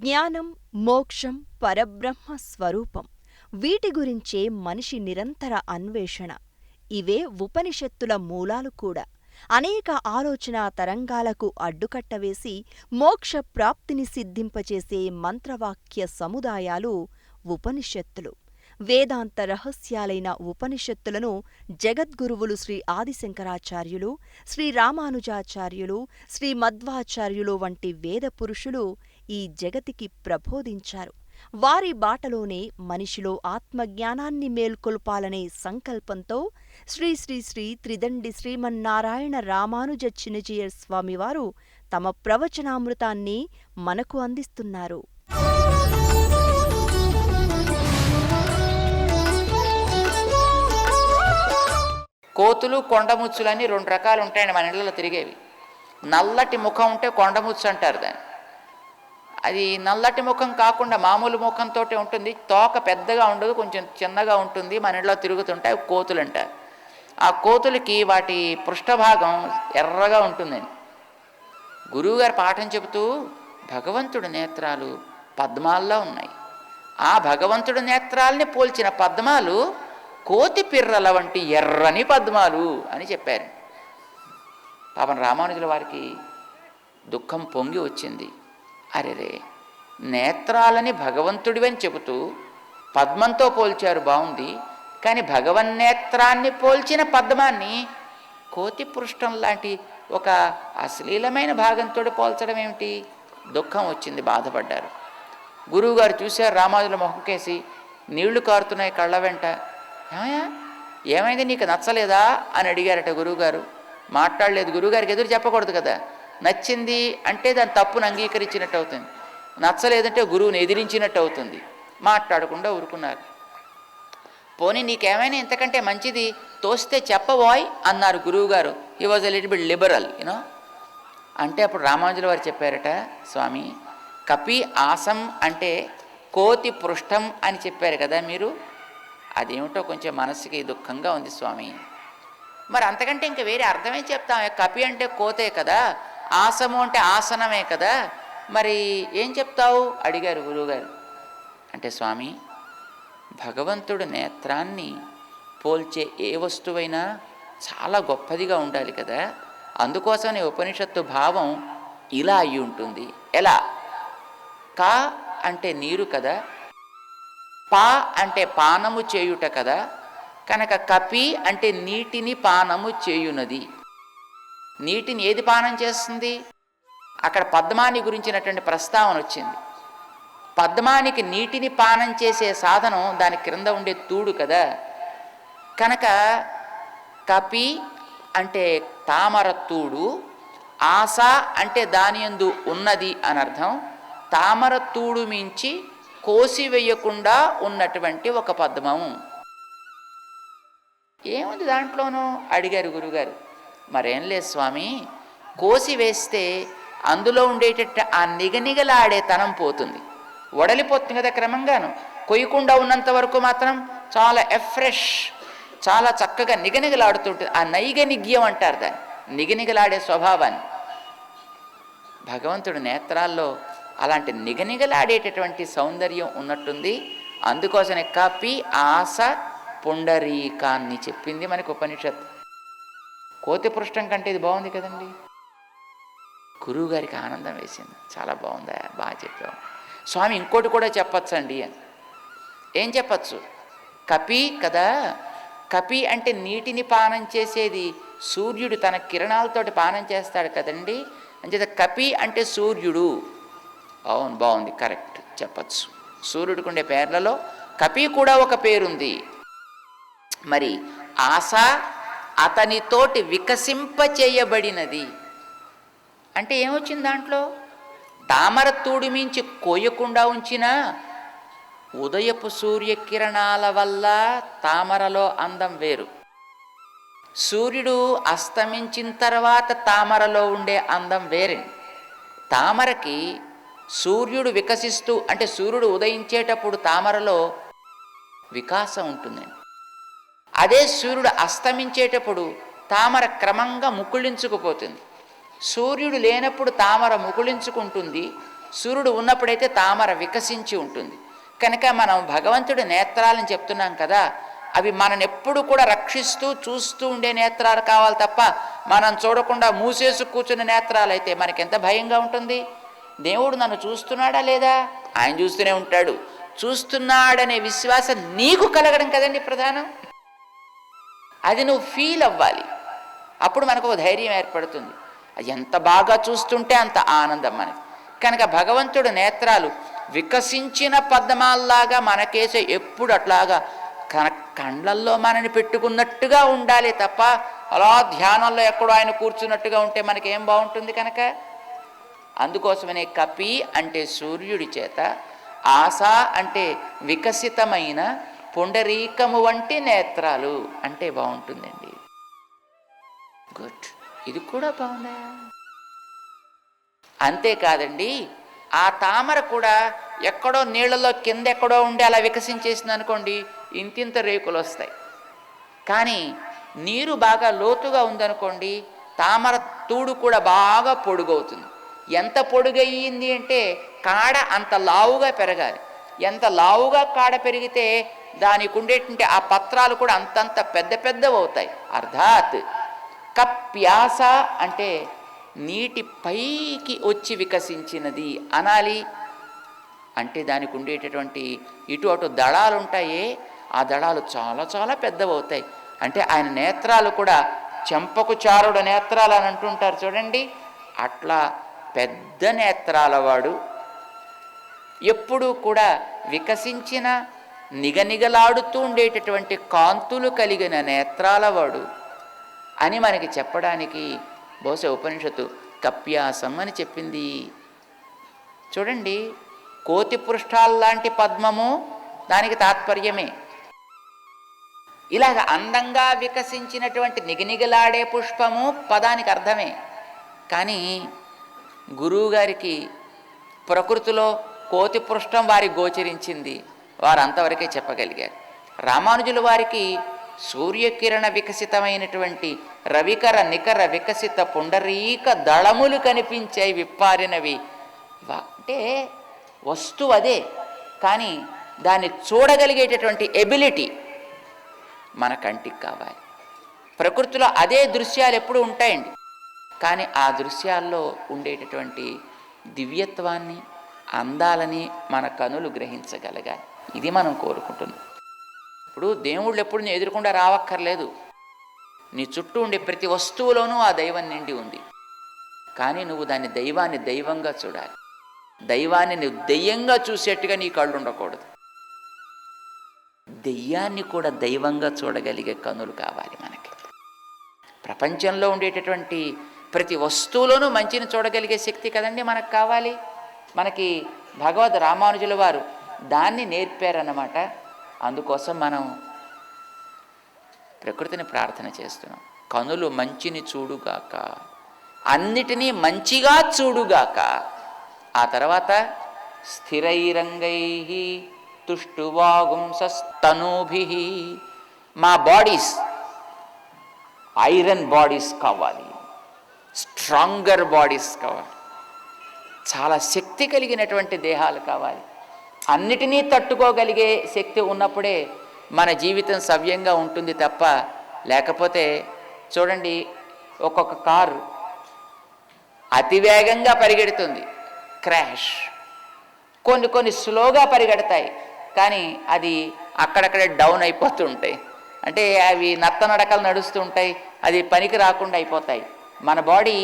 జ్ఞానం, మోక్షం, పరబ్రహ్మ స్వరూపం వీటి గురించే మనిషి నిరంతర అన్వేషణ. ఇవే ఉపనిషత్తుల మూలాలు కూడా. అనేక ఆలోచనా తరంగాలకు అడ్డుకట్టవేసి మోక్ష ప్రాప్తిని సిద్ధింపచేసే మంత్రవాక్య సముదాయాలు ఉపనిషత్తులు. వేదాంత రహస్యాలైన ఉపనిషత్తులను జగద్గురువులు శ్రీ ఆదిశంకరాచార్యులు, శ్రీ రామానుజాచార్యులు, శ్రీ మధ్వాచార్యులు వంటి వేద పురుషులు ఈ జగతికి ప్రబోధించారు. వారి బాటలోనే మనిషిలో ఆత్మజ్ఞానాన్ని మేల్కొల్పాలనే సంకల్పంతో శ్రీ శ్రీ శ్రీ త్రిదండి శ్రీమన్నారాయణ రామానుజ చిన్నజీయర్ స్వామివారు తమ ప్రవచనామృతాన్ని మనకు అందిస్తున్నారు. కోతులు కొండముచ్చులని రెండు రకాలు ఉంటాయండి మన ఇళ్ళలో తిరిగేవి. నల్లటి ముఖం ఉంటే కొండముచ్చు అంటారు దాన్ని. అది నల్లటి ముఖం కాకుండా మామూలు ముఖంతో ఉంటుంది. తోక పెద్దగా ఉండదు, కొంచెం చిన్నగా ఉంటుంది. మన ఇంట్లో తిరుగుతుంటాయి కోతులు అంటారు. ఆ కోతులకి వాటి పృష్ఠభాగం ఎర్రగా ఉంటుందండి. గురువుగారు పాఠం చెబుతూ భగవంతుడి నేత్రాలు పద్మాల్లో ఉన్నాయి. ఆ భగవంతుడి నేత్రాలని పోల్చిన పద్మాలు కోతి పిర్రల వంటి ఎర్రని పద్మాలు అని చెప్పారు. పాపం రామానుజుల వారికి దుఃఖం పొంగి వచ్చింది. అరెరే, నేత్రాలని భగవంతుడివని చెబుతూ పద్మంతో పోల్చారు, బాగుంది. కానీ భగవన్నేత్రాన్ని పోల్చిన పద్మాన్ని కోతి పృష్ఠం లాంటి ఒక అశ్లీలమైన భాగంతో పోల్చడం ఏమిటి? దుఃఖం వచ్చింది, బాధపడ్డారు. గురువుగారు చూశారు రామానుజుల మొహంకేసి, నీళ్లు కారుతున్నాయి కళ్ళ వెంట. ఏమైంది, నీకు నచ్చలేదా అని అడిగారట గురువుగారు. మాట్లాడలేదు. గురువుగారికి ఎదురు చెప్పకూడదు కదా. నచ్చింది అంటే దాని తప్పును అంగీకరించినట్టు అవుతుంది, నచ్చలేదంటే గురువుని ఎదిరించినట్టు అవుతుంది. మాట్లాడకుండా ఊరుకున్నారు. పోనీ నీకేమైనా ఇంతకంటే మంచిది తోస్తే చెప్పబోయ్ అన్నారు గురువుగారు. He was a little bit liberal అంటే అప్పుడు రామానుజుల వారు చెప్పారట, స్వామి కపి ఆసం అంటే కోతి పృష్ఠం అని చెప్పారు కదా మీరు, అదేమిటో కొంచెం మనసుకి దుఃఖంగా ఉంది స్వామి. మరి అంతకంటే ఇంకా వేరే అర్థమే చెప్తాం. కపి అంటే కోతే కదా, ఆసము అంటే ఆసనమే కదా, మరి ఏం చెప్తావు అడిగారు గురువుగారు. అంటే స్వామి, భగవంతుడు నేత్రాన్ని పోల్చే ఏ వస్తువైనా చాలా గొప్పదిగా ఉండాలి కదా, అందుకోసమే ఉపనిషత్తు భావం ఇలా అయి ఉంటుంది. ఎలా? కా అంటే నీరు కదా, పా అంటే పానము చేయుట కదా, కనుక కపి అంటే నీటిని పానము చేయునది. నీటిని ఏది పానం చేస్తుంది? అక్కడ పద్మాని గురించినటువంటి ప్రస్తావన వచ్చింది. పద్మానికి నీటిని పానం చేసే సాధనం దాని క్రింద ఉండే తూడు కదా, కనుక కపి అంటే తామర తూడు, ఆశ అంటే దాని యందు ఉన్నది అని అర్థం. తామర తూడు మించి కోసివేయకుండా ఉన్నటువంటి ఒక పద్మము. ఏముంది దాంట్లోనూ అడిగారు గురుగారు. మరేం లేదు స్వామి, కోసి వేస్తే అందులో ఉండేటట్టు ఆ నిగనిగలాడే తనం పోతుంది, వడలిపోతుంది కదా క్రమంగాను. కొయ్యకుండా ఉన్నంత వరకు మాత్రం చాలా ఎఫ్రెష్, చాలా చక్కగా నిగనిగలాడుతుంటుంది. ఆ నైగనిగ్యం అంటారు దాన్ని, నిగనిగలాడే స్వభావాన్ని. భగవంతుడి నేత్రాల్లో అలాంటి నిగనిగలాడేటటువంటి సౌందర్యం ఉన్నట్టుంది. అందుకోసమే కపి ఆశ పుండరీకాన్ని చెప్పింది మనకు ఉపనిషత్తు. కోతి పృష్ఠం కంటే ఇది బాగుంది కదండి. గురువుగారికి ఆనందం వేసింది. చాలా బాగుందా, బాగా చెప్పావు స్వామి, ఇంకోటి కూడా చెప్పచ్చండి అని. ఏం చెప్పచ్చు? కపి కదా, కపి అంటే నీటిని పానం చేసేది సూర్యుడు తన కిరణాలతోటి పానం చేస్తాడు కదండి, అంచేత కపి అంటే సూర్యుడు. అవును, బాగుంది, కరెక్ట్, చెప్పచ్చు. సూర్యుడికి ఉండే పేర్లలో కపి కూడా ఒక పేరుంది. మరి ఆశ అతనితోటి వికసింపచేయబడినది అంటే ఏమొచ్చింది దాంట్లో? తామర తూడి మించి కోయకుండా ఉంచిన ఉదయపు సూర్యకిరణాల వల్ల తామరలో అందం వేరు. సూర్యుడు అస్తమించిన తర్వాత తామరలో ఉండే అందం వేరే. తామరకి సూర్యుడు వికసిస్తూ అంటే సూర్యుడు ఉదయించేటప్పుడు తామరలో వికాసం ఉంటుందండి. అదే సూర్యుడు అస్తమించేటప్పుడు తామర క్రమంగా ముకుళించుకుపోతుంది. సూర్యుడు లేనప్పుడు తామర ముకుళించుకుంటుంది, సూర్యుడు ఉన్నప్పుడైతే తామర వికసించి ఉంటుంది. కనుక మనం భగవంతుడి నేత్రాలని చెప్తున్నాం కదా, అవి మనని ఎప్పుడు కూడా రక్షిస్తూ చూస్తూ ఉండే నేత్రాలు కావాలి తప్ప మనం చూడకుండా మూసేసి కూర్చున్న నేత్రాలు అయితే మనకి ఎంత భయంగా ఉంటుంది. దేవుడు నన్ను చూస్తున్నాడా లేదా? ఆయన చూస్తూనే ఉంటాడు. చూస్తున్నాడనే విశ్వాసం నీకు కలగడం కదండి ప్రధానం. అది నువ్వు ఫీల్ అవ్వాలి. అప్పుడు మనకు ఒక ధైర్యం ఏర్పడుతుంది. ఎంత బాగా చూస్తుంటే అంత ఆనందం మనకి. కనుక భగవంతుడు నేత్రాలు వికసించిన పద్మాల్లాగా మనకేసే ఎప్పుడు అట్లాగా కండ్లల్లో మనని పెట్టుకున్నట్టుగా ఉండాలి తప్ప అలా ధ్యానంలో ఎక్కడో ఆయన కూర్చున్నట్టుగా ఉంటే మనకేం బాగుంటుంది. కనుక అందుకోసమనే కపి అంటే సూర్యుడి చేత, ఆశ అంటే వికసితమైన పుండరీకము వంటి నేత్రాలు అంటే బాగుంటుందండి. గుడ్, ఇది కూడా బాగుందా? అంతేకాదండి, ఆ తామర కూడా ఎక్కడో నీళ్ళలో కింద ఎక్కడో ఉండి అలా వికసించేసింది అనుకోండి, ఇంతింత రేకులు వస్తాయి. కానీ నీరు బాగా లోతుగా ఉందనుకోండి, తామర తూడు కూడా బాగా పొడుగవుతుంది. ఎంత పొడుగయ్యింది అంటే కాడ అంత లావుగా పెరగాలి. ఎంత లావుగా కాడ పెరిగితే దానికి ఉండేటువంటి ఆ పత్రాలు కూడా అంతంత పెద్ద పెద్దవి అవుతాయి. అర్థాత్ కప్యాస అంటే నీటి పైకి వచ్చి వికసించినది అనాలి. అంటే దానికి ఉండేటటువంటి ఇటు అటు దళాలు ఉంటాయే, ఆ దళాలు చాలా చాలా పెద్దవి అవుతాయి. అంటే ఆయన నేత్రాలు కూడా చెంపకు చారుడు నేత్రాలు అని అంటుంటారు చూడండి, అట్లా పెద్ద నేత్రాల వాడు, ఎప్పుడూ కూడా వికసించిన నిగనిగలాడుతూ ఉండేటటువంటి కాంతులు కలిగిన నేత్రాల వాడు అని మనకి చెప్పడానికి బహుశా ఉపనిషత్తు కప్యాసం అని చెప్పింది. చూడండి, కోతి పృష్ఠాల్లాంటి పద్మము దానికి తాత్పర్యమే. ఇలాగ అందంగా వికసించినటువంటి నిగనిగలాడే పుష్పము పదానికి అర్థమే. కానీ గురువుగారికి ప్రకృతిలో కోతి పృష్ఠం వారికి గోచరించింది, వారు అంతవరకే చెప్పగలిగారు. రామానుజుల వారికి సూర్యకిరణ వికసితమైనటువంటి రవికర నికర వికసిత పుండరీక దళములు కనిపించాయి విప్పారినవి. అంటే వస్తువు అదే, కానీ దాన్ని చూడగలిగేటటువంటి ఎబిలిటీ మన కంటికి కావాలి. ప్రకృతిలో అదే దృశ్యాలు ఎప్పుడు ఉంటాయండి, కానీ ఆ దృశ్యాల్లో ఉండేటటువంటి దివ్యత్వాన్ని, అందాలని మన కనులు గ్రహించగలగాలి. ఇది మనం కోరుకుంటున్నాం. ఇప్పుడు దేవుళ్ళు ఎప్పుడు నీ ఎదురుకుండా రావక్కర్లేదు. నీ చుట్టూ ఉండే ప్రతి వస్తువులోనూ ఆ దైవం నిండి ఉంది. కానీ నువ్వు దాన్ని దైవాన్ని దైవంగా చూడాలి. దైవాన్ని నువ్వు దెయ్యంగా చూసేట్టుగా నీ కళ్ళు ఉండకూడదు. దెయ్యాన్ని కూడా దైవంగా చూడగలిగే కనులు కావాలి మనకి. ప్రపంచంలో ఉండేటటువంటి ప్రతి వస్తువులోనూ మంచిని చూడగలిగే శక్తి కదండి మనకు కావాలి. మనకి భగవద్ రామానుజుల వారు దాన్ని నేర్పారన్నమాట. అందుకోసం మనం ప్రకృతిని ప్రార్థన చేస్తున్నాం. కనులు మంచిని చూడుగాక, అన్నిటినీ మంచిగా చూడుగాక. ఆ తర్వాత స్థిరైరంగై తుష్టువాగుంసస్తనూభి, మా బాడీస్ ఐరన్ బాడీస్ కావాలి, స్ట్రాంగర్ బాడీస్ కావాలి, చాలా శక్తి కలిగినటువంటి దేహాలు కావాలి. అన్నిటినీ తట్టుకోగలిగే శక్తి ఉన్నప్పుడే మన జీవితం సవ్యంగా ఉంటుంది తప్ప లేకపోతే చూడండి, ఒక్కొక్క కారు అతివేగంగా పరిగెడుతుంది, క్రాష్. కొన్ని స్లోగా పరిగెడతాయి, కానీ అది అక్కడక్కడే డౌన్ అయిపోతూ ఉంటాయి. అంటే అవి నత్తనడకలు నడుస్తూ ఉంటాయి, అది పనికి రాకుండా అయిపోతాయి. మన బాడీ,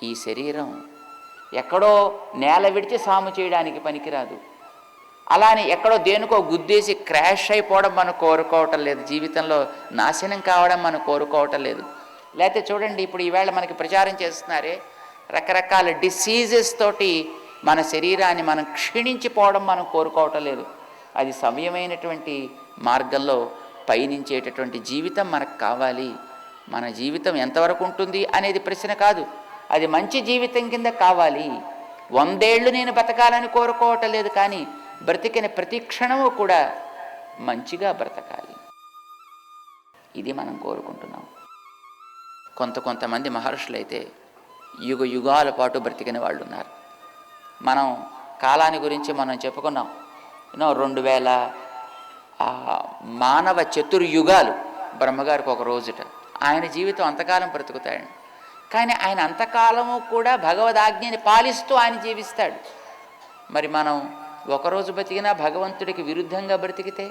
ఈ శరీరం ఎక్కడో నేల విడిచి సాము చేయడానికి పనికిరాదు. అలానే ఎక్కడో దేనికో గుద్దేసి క్రాష్ అయిపోవడం మనం కోరుకోవటం లేదు. జీవితంలో నాశనం కావడం మనం కోరుకోవటం లేదు. లేకపోతే చూడండి, ఇప్పుడు ఈవేళ మనకి ప్రచారం చేస్తున్నారే, రకరకాల డిసీజెస్ తోటి మన శరీరాన్ని మనం క్షీణించిపోవడం మనం కోరుకోవటం లేదు. అది సమయమైనటువంటి మార్గంలో పయనించేటటువంటి జీవితం మనకు కావాలి. మన జీవితం ఎంతవరకు ఉంటుంది అనేది ప్రశ్న కాదు, అది మంచి జీవితం కింద కావాలి. 100 ఏళ్ళు నేను బతకాలని కోరుకోవటం లేదు, కానీ బ్రతికిన ప్రతి క్షణము కూడా మంచిగా బ్రతకాలి. ఇది మనం కోరుకుంటున్నాం. కొంతమంది మహర్షులైతే యుగాల పాటు బ్రతికిన వాళ్ళు ఉన్నారు. మనం కాలాన్ని గురించి మనం చెప్పుకున్నాం. 2000 మానవ చతుర్యుగాలు బ్రహ్మగారికి ఒక రోజుట. ఆయన జీవితం అంతకాలం బ్రతుకుతాడు. కానీ ఆయన అంతకాలము కూడా భగవదాజ్ఞని పాలిస్తూ ఆయన జీవిస్తాడు. మరి మనం ఒకరోజు బతికినా భగవంతుడికి విరుద్ధంగా బ్రతికితే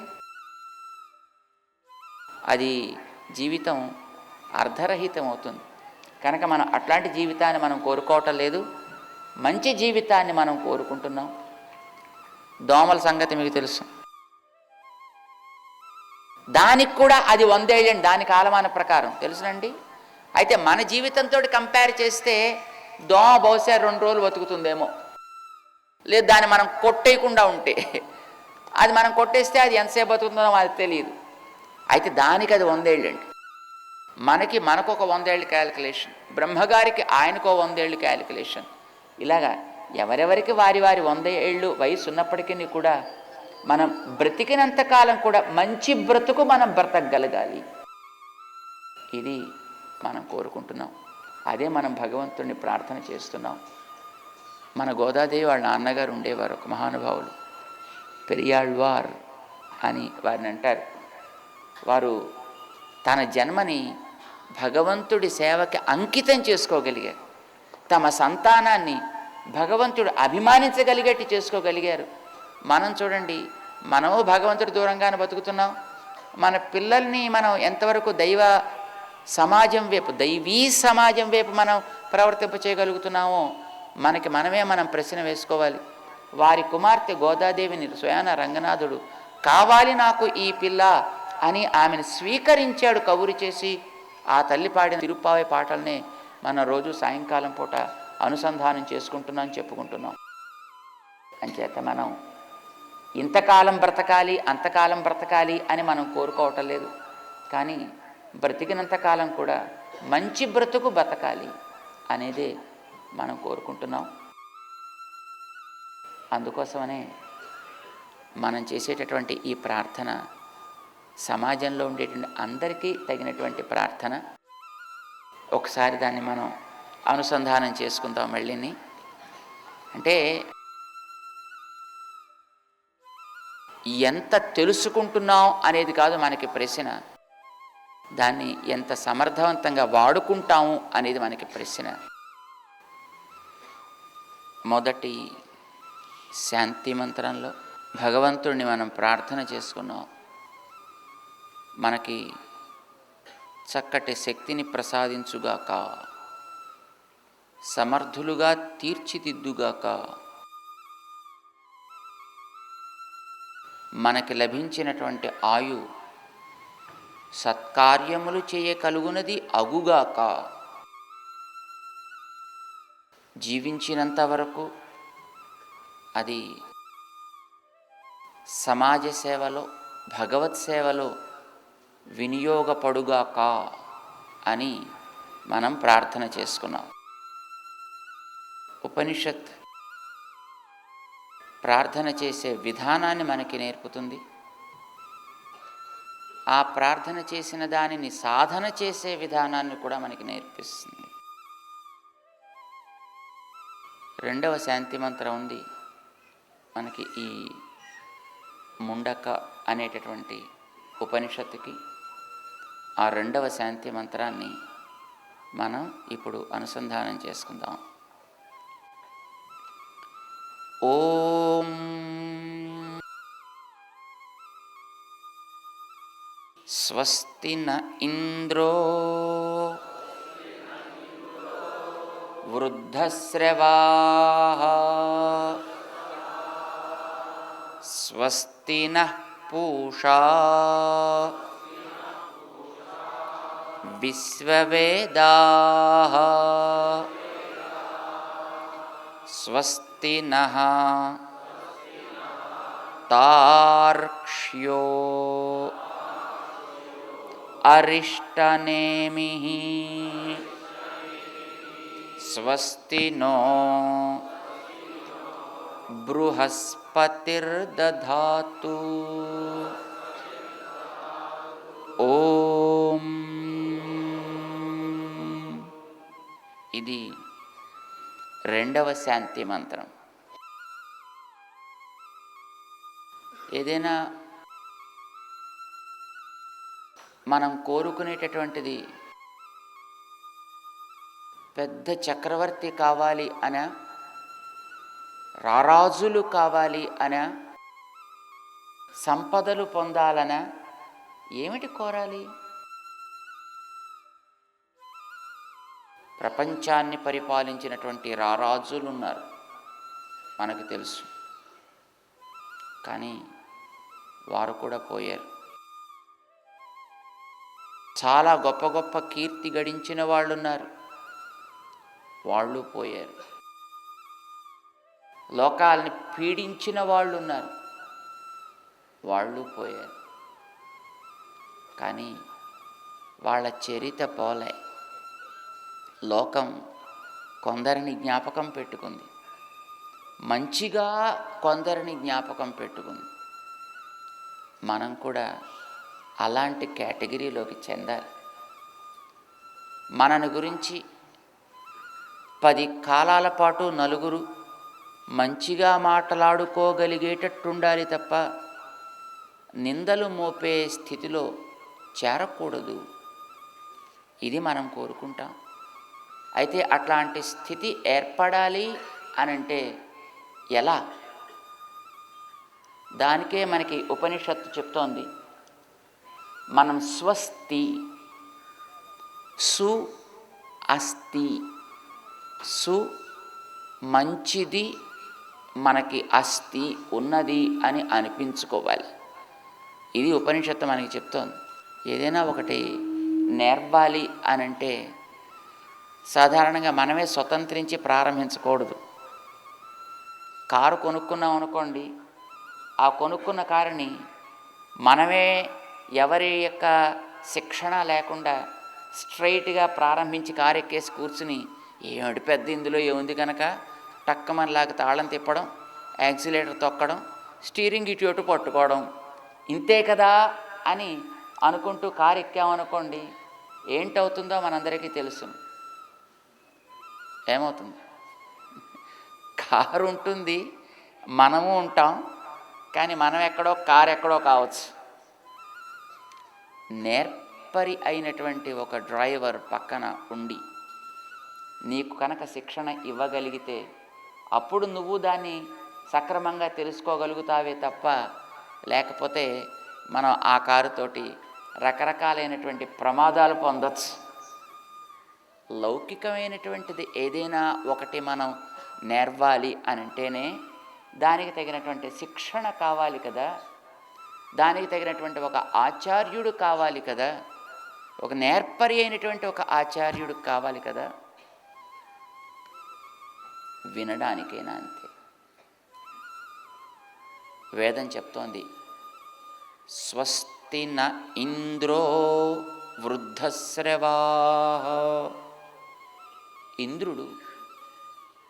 అది జీవితం అర్ధరహితం అవుతుంది. కనుక మనం అట్లాంటి జీవితాన్ని మనం కోరుకోవటం లేదు, మంచి జీవితాన్ని మనం కోరుకుంటున్నాం. దోమల సంగతి మీకు తెలుసు, దానికి కూడా అది 100 ఏళ్ళండి, దాని కాలమాన ప్రకారం తెలుసునండి. అయితే మన జీవితంతో కంపేర్ చేస్తే దోమ బహుశా 2 రోజులు బతుకుతుందేమో, లేదు దాన్ని మనం కొట్టేయకుండా ఉంటే. అది మనం కొట్టేస్తే అది ఎంతసేపు బతుకుతుందో అది తెలియదు. అయితే దానికి అది 100 ఏళ్ళండి. మనకు ఒక 100 ఏళ్ళ క్యాలిక్యులేషన్, బ్రహ్మగారికి ఆయనకో 100 ఏళ్ళు క్యాలిక్యులేషన్. ఇలాగా ఎవరెవరికి వారి 100 ఏళ్ళు వయసు ఉన్నప్పటికీ కూడా మనం బ్రతికినంతకాలం కూడా మంచి బ్రతుకు మనం బ్రతకగలగాలి. ఇది మనం కోరుకుంటున్నాం. అదే మనం భగవంతుడిని ప్రార్థన చేస్తున్నాం. మన గోదాదేవి వాళ్ళ నాన్నగారు ఉండేవారు, ఒక మహానుభావులు, పెరియాళ్వార్ అని వారిని అంటారు. వారు తన జన్మని భగవంతుడి సేవకి అంకితం చేసుకోగలిగారు. తమ సంతానాన్ని భగవంతుడు అభిమానించగలిగేట్టు చేసుకోగలిగారు. మనం చూడండి, మనము భగవంతుడి దూరంగానే బతుకుతున్నాం. మన పిల్లల్ని మనం ఎంతవరకు దైవీ సమాజం వైపు మనం ప్రవర్తింప చేయగలుగుతున్నామో మనం ప్రశ్న వేసుకోవాలి. వారి కుమార్తె గోదాదేవిని స్వయాన రంగనాథుడు కావాలి నాకు ఈ పిల్ల అని ఆమెను స్వీకరించాడు కబురు చేసి. ఆ తల్లి పాడిన తిరుప్పావై పాటల్నే మనం రోజు సాయంకాలం పూట అనుసంధానం చేసుకుంటున్నాం, చెప్పుకుంటున్నాం. అంచేత మనం ఇంతకాలం బ్రతకాలి అంతకాలం బ్రతకాలి అని మనం కోరుకోవటం లేదు. కానీ బ్రతికినంతకాలం కూడా మంచి బ్రతుకు బ్రతకాలి అనేదే మనం కోరుకుంటున్నాం. అందుకోసమనే మనం చేసేటటువంటి ఈ ప్రార్థన సమాజంలో ఉండేటువంటి అందరికీ తగినటువంటి ప్రార్థన. ఒకసారి దాన్ని మనం అనుసంధానం చేసుకుందాం మళ్ళీని. అంటే ఎంత తెలుసుకుంటున్నాం అనేది కాదు మనకి ప్రశ్న, దాన్ని ఎంత సమర్థవంతంగా వాడుకుంటాము అనేది మనకి ప్రశ్న. మొదటి శాంతి మంత్రంలో భగవంతుడిని మనం ప్రార్థన చేసుకున్నాం. మనకి చక్కటి శక్తిని ప్రసాదించుగాక, సమర్థులుగా తీర్చిదిద్దుగాక, మనకి లభించినటువంటి ఆయు సత్కార్యములు చేయగలుగునది అగుగాక, జీవించినంత వరకు అది సమాజ సేవలో భగవత్ సేవలో వినియోగపడుగాక అని మనం ప్రార్థన చేసుకున్నాం. ఉపనిషత్ ప్రార్థన చేసే విధానాన్ని మనకి నేర్పుతుంది. ఆ ప్రార్థన చేసిన దానిని సాధన చేసే విధానాన్ని కూడా మనకి నేర్పిస్తుంది. రెండవ శాంతి మంత్రం ఉంది మనకి ఈ ముండక అనేటటువంటి ఉపనిషత్తుకి. ఆ రెండవ శాంతి మంత్రాన్ని మనం ఇప్పుడు అనుసంధానం చేసుకుందాం. ఓం స్వస్తి న ఇంద్రో వృద్ధశ్రవాః స్వస్తి నః పూషా విశ్వవేదాః స్వస్తి నః తార్క్ష్యో అరిష్టనేమిః స్వస్తి నో బృహస్పతిర్దధాతు. ఓం. ఇది రెండవ శాంతి మంత్రం. ఏదైనా మనం కోరుకునేటటువంటిది పెద్ద చక్రవర్తి కావాలి అనా, రారాజులు కావాలి అనా, సంపదలు పొందాలనా, ఏమిటి కోరాలి? ప్రపంచాన్ని పరిపాలించినటువంటి రారాజులు ఉన్నారు, మనకు తెలుసు. కానీ వారు కూడా పోయారు. చాలా గొప్ప గొప్ప కీర్తి గడించిన వాళ్ళు ఉన్నారు, వాళ్ళు పోయారు. లోకాల్ని పీడించిన వాళ్ళు ఉన్నారు, వాళ్ళు పోయారు. కానీ వాళ్ళ చరిత పోలే. లోకం కొందరిని జ్ఞాపకం పెట్టుకుంది, మంచిగా కొందరిని జ్ఞాపకం పెట్టుకుంది. మనం కూడా అలాంటి కేటగిరీలోకి చెందాలి. మనని గురించి 10 కాలాల పాటు నలుగురు మంచిగా మాట్లాడుకోగలిగేటట్టుండాలి తప్ప నిందలు మోపే స్థితిలో చేరకూడదు. ఇది మనం కోరుకుంటాం. అయితే అట్లాంటి స్థితి ఏర్పడాలి అనంటే ఎలా? దానికే మనకి ఉపనిషత్తు చెప్తోంది, మనం స్వస్తి, సు అస్తి, సు మంచిది మనకి అస్తి ఉన్నది అని అనిపించుకోవాలి. ఇది ఉపనిషత్తు మనకి చెప్తోంది. ఏదైనా ఒకటి నేర్పాలి అనంటే సాధారణంగా మనమే స్వతంత్రించి ప్రారంభించకూడదు. కారు కొనుక్కున్నాం అనుకోండి, ఆ కొనుక్కున్న కారుని మనమే ఎవరి యొక్క శిక్షణ లేకుండా స్ట్రైట్గా ప్రారంభించి కారు ఎక్కేసి కూర్చుని ఏమిటి పెద్ద ఇందులో ఏముంది కనుక టక్కమనిలాగా తాళం తిప్పడం, యాక్సిలేటర్ తొక్కడం, స్టీరింగ్ ఇటు అటు పట్టుకోవడం, ఇంతే కదా అని అనుకుంటూ కారు ఎక్కామనుకోండి, ఏంటవుతుందో మనందరికీ తెలుసు. ఏమవుతుంది? కారు ఉంటుంది, మనము ఉంటాం, కానీ మనం ఎక్కడో కారు ఎక్కడో కావచ్చు. నేర్పరి అయినటువంటి ఒక డ్రైవర్ పక్కన ఉండి నీకు కనుక శిక్షణ ఇవ్వగలిగితే అప్పుడు నువ్వు దాన్ని సక్రమంగా తెలుసుకోగలుగుతావే తప్ప, లేకపోతే మనం ఆ కారుతోటి రకరకాలైనటువంటి ప్రమాదాలు పొందొచ్చు. లౌకికమైనటువంటిది ఏదైనా ఒకటి మనం నేర్వాలి అని అంటేనే దానికి తగినటువంటి శిక్షణ కావాలి కదా, దానికి తగినటువంటి ఒక ఆచార్యుడు కావాలి కదా, ఒక నేర్పరి అయినటువంటి ఒక ఆచార్యుడు కావాలి కదా. వినడానికైనా అంతే. వేదం చెప్తోంది, స్వస్తి న ఇంద్రో వృద్ధశ్రవా. ఇంద్రుడు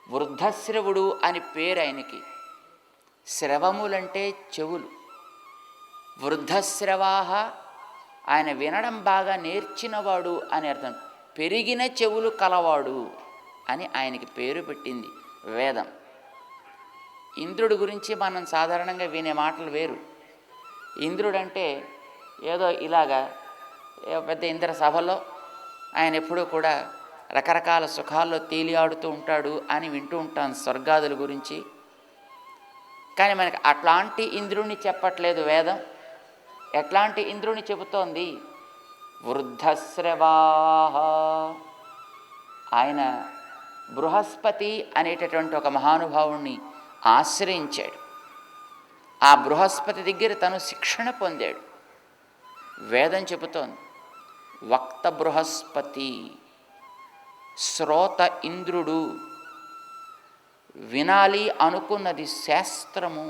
వృద్ధశ్రవుడు అని పేరు ఆయనకి. శ్రవములంటే చెవులు. వృద్ధశ్రవాహ, ఆయన వినడం బాగా నేర్చినవాడు అని అర్థం. పెరిగిన చెవులు కలవాడు అని ఆయనకి పేరు పెట్టింది వేదం. ఇంద్రుడి గురించి మనం సాధారణంగా వినే మాటలు వేరు. ఇంద్రుడంటే ఏదో ఇలాగా పెద్ద ఇంద్ర సభలో ఆయన ఎప్పుడూ కూడా రకరకాల సుఖాల్లో తేలియాడుతూ ఉంటాడు అని వింటూ ఉంటాం స్వర్గాదుల గురించి. కానీ మనకి అట్లాంటి ఇంద్రుని చెప్పట్లేదు వేదం. ఎట్లాంటి ఇంద్రుని చెబుతోంది? వృద్ధశ్రవాహ. ఆయన బృహస్పతి అనేటటువంటి ఒక మహానుభావుణ్ణి ఆశ్రయించాడు. ఆ బృహస్పతి దగ్గర తను శిక్షణ పొందాడు. వేదం చెబుతోంది, వక్త బృహస్పతి, శ్రోత ఇంద్రుడు, వినాలి అనుకున్నది శాస్త్రము.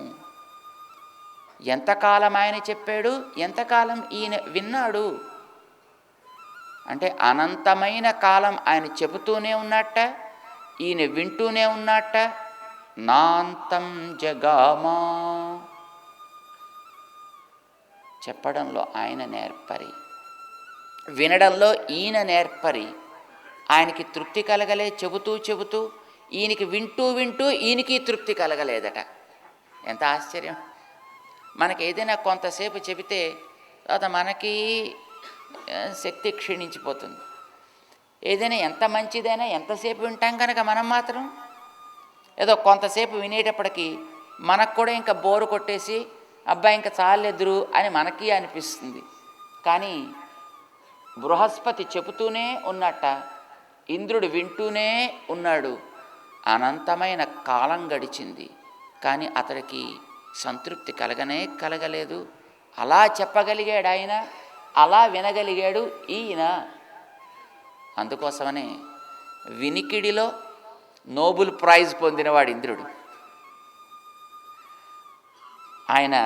ఎంతకాలం ఆయన చెప్పాడు, ఎంతకాలం ఈయన విన్నాడు అంటే అనంతమైన కాలం ఆయన చెబుతూనే ఉన్నట్ట, ఈయన వింటూనే ఉన్నట్ట. నాంతం జగామా. చెప్పడంలో ఆయన నేర్పరి, వినడంలో ఈయన నేర్పరి. ఆయనకి తృప్తి కలగలే చెబుతూ చెబుతూ, ఈయనకి వింటూ వింటూ ఈయనకి తృప్తి కలగలేదట. ఎంత ఆశ్చర్యం! మనకి ఏదైనా కొంతసేపు చెబితే తర్వాత మనకి శక్తి క్షీణించిపోతుంది. ఏదైనా ఎంత మంచిదైనా ఎంతసేపు వింటాం కనుక మనం మాత్రం ఏదో కొంతసేపు వినేటప్పటికీ మనకు కూడా ఇంకా బోరు కొట్టేసి అబ్బాయి ఇంకా చాలెదురు అని మనకి అనిపిస్తుంది. కానీ బృహస్పతి చెబుతూనే ఉన్నట్ట, ఇంద్రుడు వింటూనే ఉన్నాడు. అనంతమైన కాలం గడిచింది, కానీ అతడికి సంతృప్తి కలగలేదు. అలా చెప్పగలిగాడు ఆయన, అలా వినగలిగాడు ఈయన. అందుకోసమనే వినికిడిలో నోబెల్ ప్రైజ్ పొందినవాడు ఇంద్రుడు. ఆయన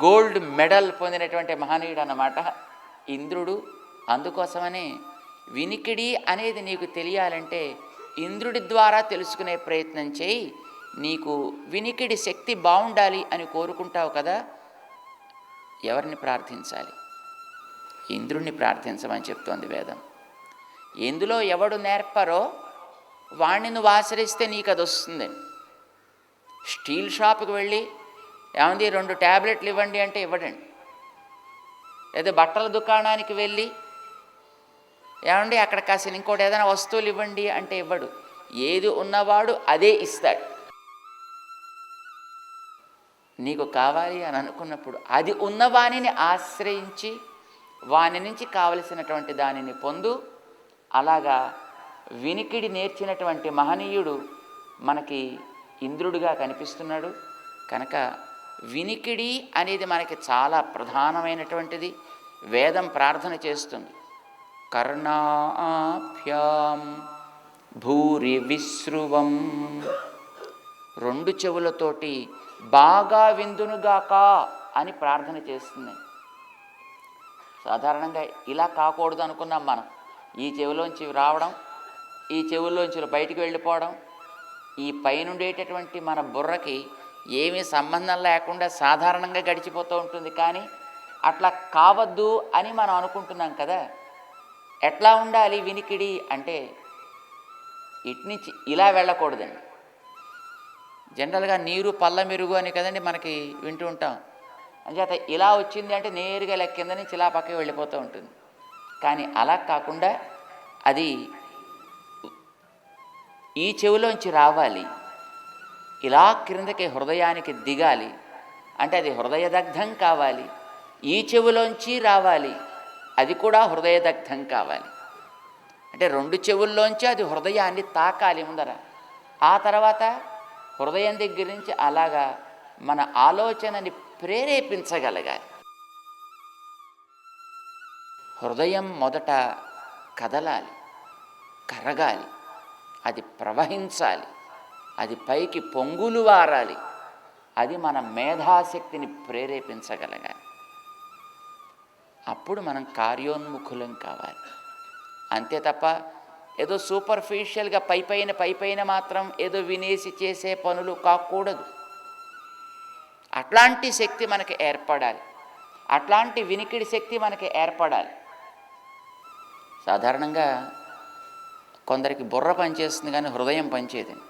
గోల్డ్ మెడల్ పొందినటువంటి మహనీయుడు అన్నమాట ఇంద్రుడు. అందుకోసమనే వినికిడి అనేది నీకు తెలియాలంటే ఇంద్రుడి ద్వారా తెలుసుకునే ప్రయత్నం చేయి. నీకు వినికిడి శక్తి బాగుండాలి అని కోరుకుంటావు కదా, ఎవరిని ప్రార్థించాలి? ఇంద్రుణ్ణి ప్రార్థించమని చెప్తోంది వేదం. ఎందులో ఎవడు నేర్పరో వాణ్ణి నువ్వు ఆశ్రయిస్తే నీకు అది వస్తుందండి. స్టీల్ షాప్కి వెళ్ళి ఏమంది 2 ట్యాబ్లెట్లు ఇవ్వండి అంటే ఇవ్వడండి. లేదా బట్టల దుకాణానికి వెళ్ళి ఏమండి అక్కడ కాసిన ఇంకోటి ఏదైనా వస్తువులు ఇవ్వండి అంటే ఇవ్వడు. ఏది ఉన్నవాడు అదే ఇస్తాడు. నీకు కావాలి అని అనుకున్నప్పుడు అది ఉన్నవానిని ఆశ్రయించి వాని నుంచి కావలసినటువంటి దానిని పొందు. అలాగా వినికిడి నేర్చినటువంటి మహనీయుడు మనకి ఇంద్రుడిగా కనిపిస్తున్నాడు. కనుక వినికిడి అనేది మనకి చాలా ప్రధానమైనటువంటిది. వేదం ప్రార్థన చేస్తుంది, కర్ణాభ్యాం భూరి విశ్రువం, 2 చెవులతోటి బాగా విందునుగాక అని ప్రార్థన చేస్తుంది. సాధారణంగా ఇలా కాకూడదు అనుకున్నాం మనం. ఈ చెవిలోంచి రావడం, ఈ చెవుల్లోంచి బయటికి వెళ్ళిపోవడం, ఈ పైనుండేటటువంటి మన బుర్రకి ఏమీ సంబంధం లేకుండా సాధారణంగా గడిచిపోతూ ఉంటుంది. కానీ అట్లా కావద్దు అని మనం అనుకుంటున్నాం కదా. ఎట్లా ఉండాలి వినికిడి అంటే ఇట్నుంచి ఇలా వెళ్ళకూడదండి. జనరల్గా నీరు పల్ల మెరుగు అని కదండి మనకి వింటూ ఉంటాం. అంచేత ఇలా వచ్చింది అంటే నేరుగా కింద నుంచి ఇలా పక్కకి వెళ్ళిపోతూ ఉంటుంది. కానీ అలా కాకుండా అది ఈ చెవిలోంచి రావాలి, ఇలా క్రిందకి హృదయానికి దిగాలి. అంటే అది హృదయదగ్ధం కావాలి. ఈ చెవిలోంచి రావాలి, అది కూడా హృదయదగ్ధం కావాలి. అంటే 2 చెవుల్లోంచి అది హృదయాన్ని తాకాలి ముందర. ఆ తర్వాత హృదయం దగ్గర నుంచి అలాగా మన ఆలోచనని ప్రేరేపించగలగాలి. హృదయం మొదట కదలాలి, కరగాలి, అది ప్రవహించాలి, అది పైకి పొంగులు వారాలి. అది మన మేధాశక్తిని ప్రేరేపించగలగాలి. అప్పుడు మనం కార్యోన్ముఖులం కావాలి. అంతే తప్ప ఏదో సూపర్ఫిషియల్గా పైపైన మాత్రం ఏదో వినేసి చేసే పనులు కాకూడదు. అట్లాంటి శక్తి మనకి ఏర్పడాలి, అట్లాంటి వినికిడి శక్తి మనకి ఏర్పడాలి. సాధారణంగా కొందరికి బుర్ర పనిచేస్తుంది కానీ హృదయం పనిచేయదండి.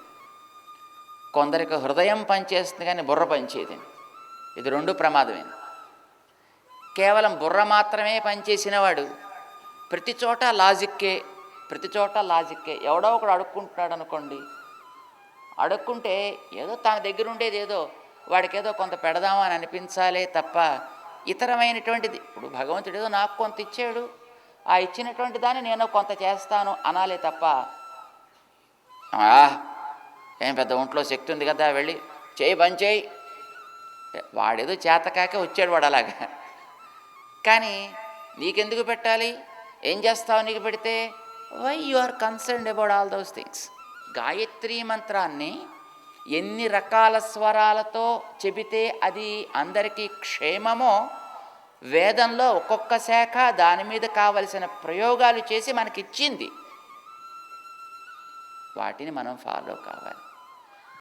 కొందరికి హృదయం పనిచేస్తుంది కానీ బుర్ర పనిచేయదండి. ఇది 2 ప్రమాదమే. కేవలం బుర్ర మాత్రమే పనిచేసిన వాడు ప్రతి చోట లాజిక్కే. ఎవడో ఒకడు అడుక్కుంటున్నాడు అనుకోండి, అడుక్కుంటే ఏదో తన దగ్గర ఉండేది ఏదో వాడికేదో కొంత పెడదామని అనిపించాలే తప్ప ఇతరమైనటువంటిది. ఇప్పుడు భగవంతుడు ఏదో నాకు కొంత ఇచ్చాడు, ఆ ఇచ్చినటువంటి దాన్ని నేను కొంత చేస్తాను అనాలే తప్ప ఏం పెద్ద ఒంట్లో శక్తి ఉంది కదా వెళ్ళి పని చేయి, వాడేదో చేతకాక వచ్చాడు వాడు అలాగా. కానీ నీకెందుకు పెట్టాలి, ఏం చేస్తావు నీకు పెడితే? Why you are concerned about all those things. Gayatri మంత్రాన్ని ఎన్ని రకాల స్వరాలతో చెబితే అది అందరికీ క్షేమమో, వేదంలో ఒక్కొక్క శాఖ దాని మీద కావలసిన ప్రయోగాలు చేసి మనకిచ్చింది. వాటిని మనం ఫాలో కావాలి.